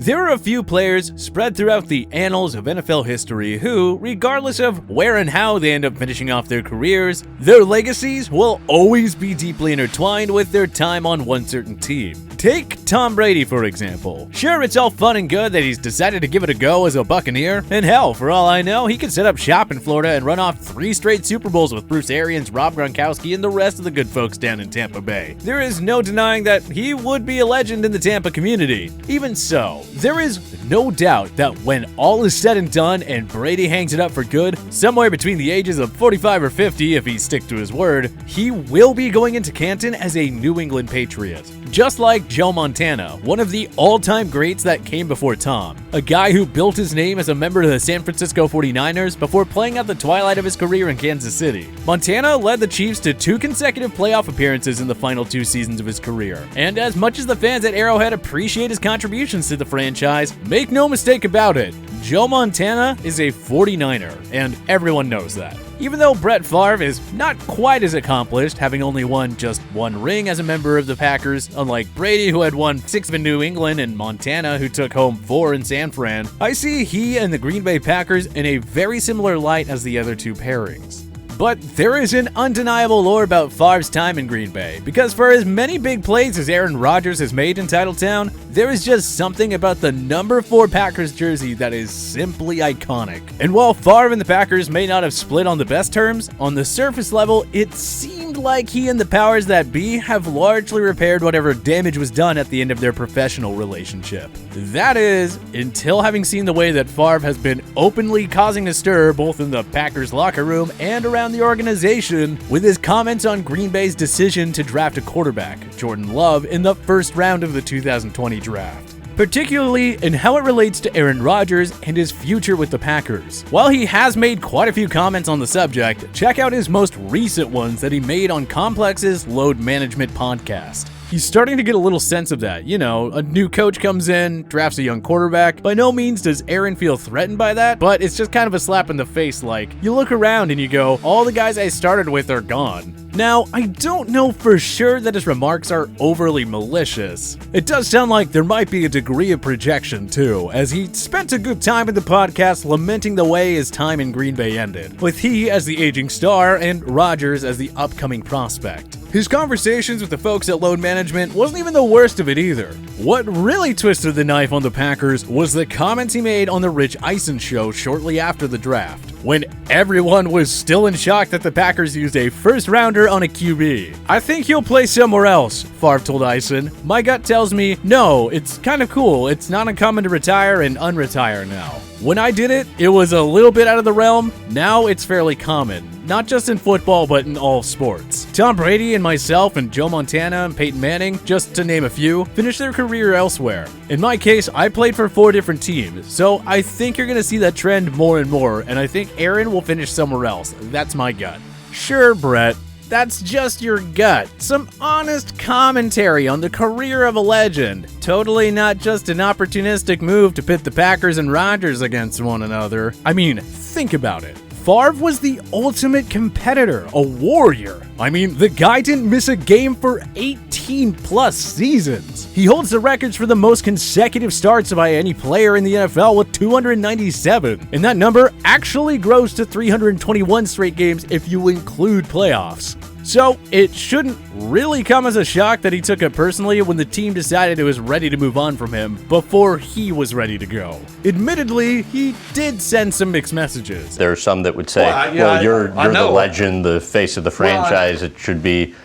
There are a few players spread throughout the annals of NFL history who, regardless of where and how they end up finishing off their careers, their legacies will always be deeply intertwined with their time on one certain team. Take Tom Brady, for example. Sure, it's all fun and good that he's decided to give it a go as a Buccaneer, and hell, for all I know, he could set up shop in Florida and run off 3 straight Super Bowls with Bruce Arians, Rob Gronkowski, and the rest of the good folks down in Tampa Bay. There is no denying that he would be a legend in the Tampa community. Even so, there is no doubt that when all is said and done and Brady hangs it up for good, somewhere between the ages of 45 or 50 if he sticks to his word, he will be going into Canton as a New England Patriot. Just like Joe Montana, one of the all-time greats that came before Tom. A guy who built his name as a member of the San Francisco 49ers before playing out the twilight of his career in Kansas City. Montana led the Chiefs to 2 consecutive playoff appearances in the final 2 seasons of his career. And as much as the fans at Arrowhead appreciate his contributions to the franchise, make no mistake about it, Joe Montana is a 49er, and everyone knows that. Even though Brett Favre is not quite as accomplished, having only won just 1 ring as a member of the Packers, unlike Brady who had won 6 in New England and Montana who took home 4 in San Fran, I see he and the Green Bay Packers in a very similar light as the other 2 pairings. But there is an undeniable lore about Favre's time in Green Bay, because for as many big plays as Aaron Rodgers has made in Titletown, there is just something about the number 4 Packers jersey that is simply iconic. And while Favre and the Packers may not have split on the best terms, on the surface level, it seemed like he and the powers that be have largely repaired whatever damage was done at the end of their professional relationship. That is, until having seen the way that Favre has been openly causing a stir both in the Packers locker room and around the organization with his comments on Green Bay's decision to draft a quarterback, Jordan Love, in the first round of the 2020 draft. Particularly in how it relates to Aaron Rodgers and his future with the Packers. While he has made quite a few comments on the subject, check out his most recent ones that he made on Complex's Load Management podcast. He's starting to get a little sense of that. You know, a new coach comes in, drafts a young quarterback. By no means does Aaron feel threatened by that, but it's just kind of a slap in the face. Like, you look around and you go, all the guys I started with are gone. Now, I don't know for sure that his remarks are overly malicious. It does sound like there might be a degree of projection too, as he spent a good time in the podcast lamenting the way his time in Green Bay ended, with he as the aging star and Rodgers as the upcoming prospect. His conversations with the folks at Load Management wasn't even the worst of it either. What really twisted the knife on the Packers was the comments he made on the Rich Eisen show shortly after the draft, when everyone was still in shock that the Packers used a first-rounder on a QB. "I think he'll play somewhere else," Favre told Eisen. "My gut tells me, no, it's kind of cool. It's not uncommon to retire and unretire now. When I did it, it was a little bit out of the realm. Now it's fairly common. Not just in football, but in all sports. Tom Brady and myself and Joe Montana and Peyton Manning, just to name a few, finished their career elsewhere. In my case, I played for 4 different teams, so I think you're going to see that trend more and more, and I think Aaron will finish somewhere else. That's my gut." Sure, Brett. That's just your gut. Some honest commentary on the career of a legend. Totally not just an opportunistic move to pit the Packers and Rodgers against one another. I mean, think about it. Favre was the ultimate competitor, a warrior. I mean, the guy didn't miss a game for 18 plus seasons. He holds the records for the most consecutive starts by any player in the NFL with 297, and that number actually grows to 321 straight games if you include playoffs. So it shouldn't really come as a shock that he took it personally when the team decided it was ready to move on from him before he was ready to go. Admittedly, he did send some mixed messages. There are some that would say, you're the legend, the face of the franchise. It should be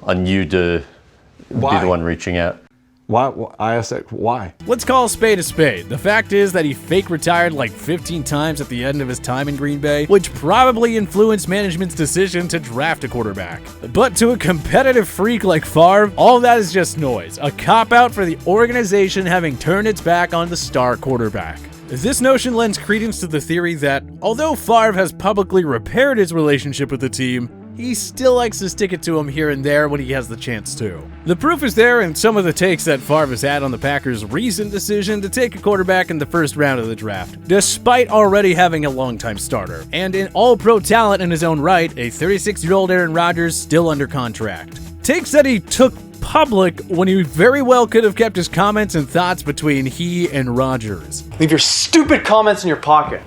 on you to be the one reaching out. Why? I asked that, why? Let's call a spade a spade. The fact is that he fake retired like 15 times at the end of his time in Green Bay, which probably influenced management's decision to draft a quarterback. But to a competitive freak like Favre, all that is just noise, a cop-out for the organization having turned its back on the star quarterback. This notion lends credence to the theory that, although Favre has publicly repaired his relationship with the team, he still likes to stick it to him here and there when he has the chance to. The proof is there in some of the takes that Favre has had on the Packers' recent decision to take a quarterback in the first round of the draft, despite already having a longtime starter, and in all-pro talent in his own right, a 36-year-old Aaron Rodgers still under contract. Takes that he took public when he very well could have kept his comments and thoughts between he and Rodgers. Leave your stupid comments in your pocket.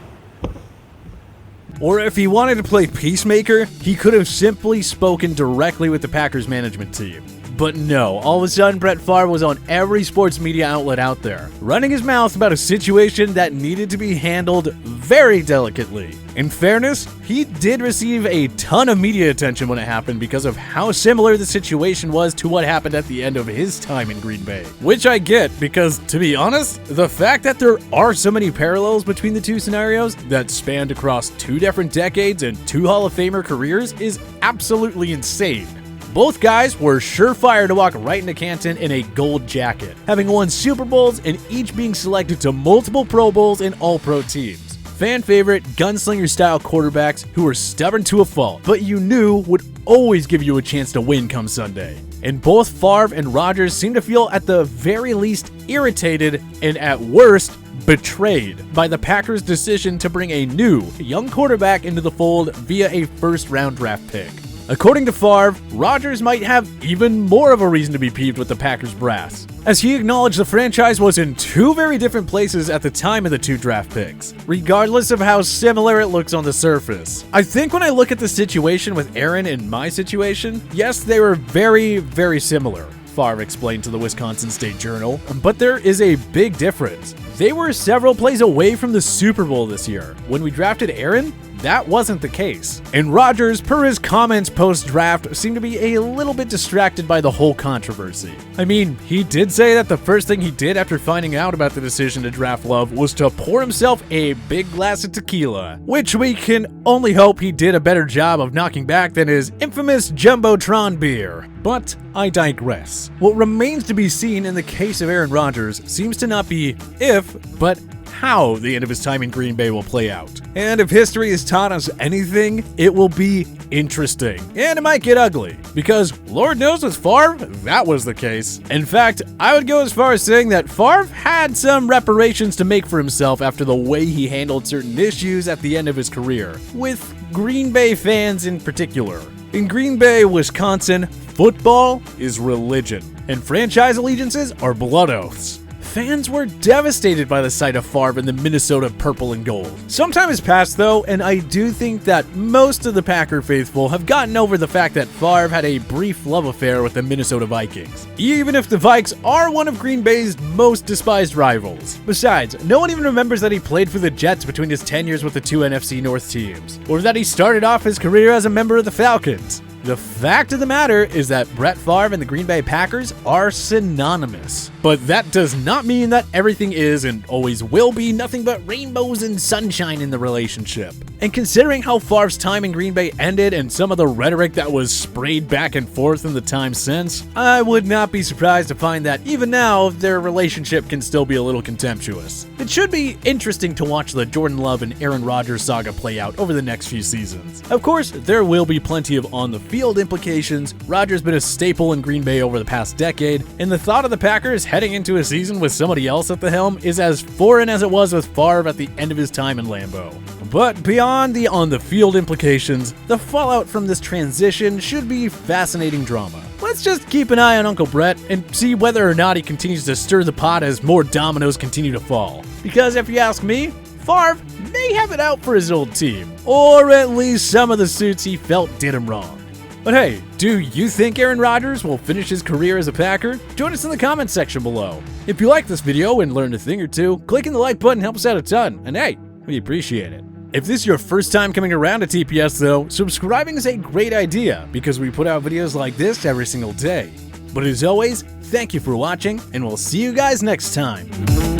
Or if he wanted to play peacemaker, he could have simply spoken directly with the Packers management team. But no, all of a sudden Brett Favre was on every sports media outlet out there, running his mouth about a situation that needed to be handled very delicately. In fairness, he did receive a ton of media attention when it happened because of how similar the situation was to what happened at the end of his time in Green Bay. Which I get, because to be honest, the fact that there are so many parallels between the two scenarios that spanned across 2 different decades and 2 Hall of Famer careers is absolutely insane. Both guys were surefire to walk right into Canton in a gold jacket, having won Super Bowls and each being selected to multiple Pro Bowls and All-Pro teams. Fan favorite, gunslinger-style quarterbacks who were stubborn to a fault, but you knew would always give you a chance to win come Sunday. And both Favre and Rodgers seemed to feel at the very least irritated and at worst betrayed by the Packers' decision to bring a new, young quarterback into the fold via a first-round draft pick. According to Favre, Rodgers might have even more of a reason to be peeved with the Packers brass, as he acknowledged the franchise was in 2 very different places at the time of the 2 draft picks, regardless of how similar it looks on the surface. I think when I look at the situation with Aaron and my situation, yes, they were very, very similar, Favre explained to the Wisconsin State Journal, but there is a big difference. They were several plays away from the Super Bowl this year. When we drafted Aaron, that wasn't the case. And Rodgers, per his comments post-draft, seemed to be a little bit distracted by the whole controversy. I mean, he did say that the first thing he did after finding out about the decision to draft Love was to pour himself a big glass of tequila, which we can only hope he did a better job of knocking back than his infamous Jumbotron beer. But I digress. What remains to be seen in the case of Aaron Rodgers seems to not be if, but how the end of his time in Green Bay will play out. And if history has taught us anything, it will be interesting. And it might get ugly, because Lord knows with Favre, that was the case. In fact, I would go as far as saying that Favre had some reparations to make for himself after the way he handled certain issues at the end of his career, with Green Bay fans in particular. In Green Bay, Wisconsin, football is religion, and franchise allegiances are blood oaths. Fans were devastated by the sight of Favre in the Minnesota purple and gold. Some time has passed though, and I do think that most of the Packer faithful have gotten over the fact that Favre had a brief love affair with the Minnesota Vikings, even if the Vikes are one of Green Bay's most despised rivals. Besides, no one even remembers that he played for the Jets between his tenures with the 2 NFC North teams, or that he started off his career as a member of the Falcons. The fact of the matter is that Brett Favre and the Green Bay Packers are synonymous. But that does not mean that everything is and always will be nothing but rainbows and sunshine in the relationship. And considering how Favre's time in Green Bay ended and some of the rhetoric that was sprayed back and forth in the time since, I would not be surprised to find that even now, their relationship can still be a little contemptuous. It should be interesting to watch the Jordan Love and Aaron Rodgers saga play out over the next few seasons. Of course, there will be plenty of on-the-field implications. Rodgers been a staple in Green Bay over the past decade, and the thought of the Packers heading into a season with somebody else at the helm is as foreign as it was with Favre at the end of his time in Lambeau. But beyond the on-the-field implications, the fallout from this transition should be fascinating drama. Let's just keep an eye on Uncle Brett and see whether or not he continues to stir the pot as more dominoes continue to fall. Because if you ask me, Favre may have it out for his old team, or at least some of the suits he felt did him wrong. But hey, do you think Aaron Rodgers will finish his career as a Packer? Join us in the comments section below. If you like this video and learned a thing or two, clicking the like button helps out a ton, and hey, we appreciate it. If this is your first time coming around to TPS though, subscribing is a great idea because we put out videos like this every single day. But as always, thank you for watching, and we'll see you guys next time.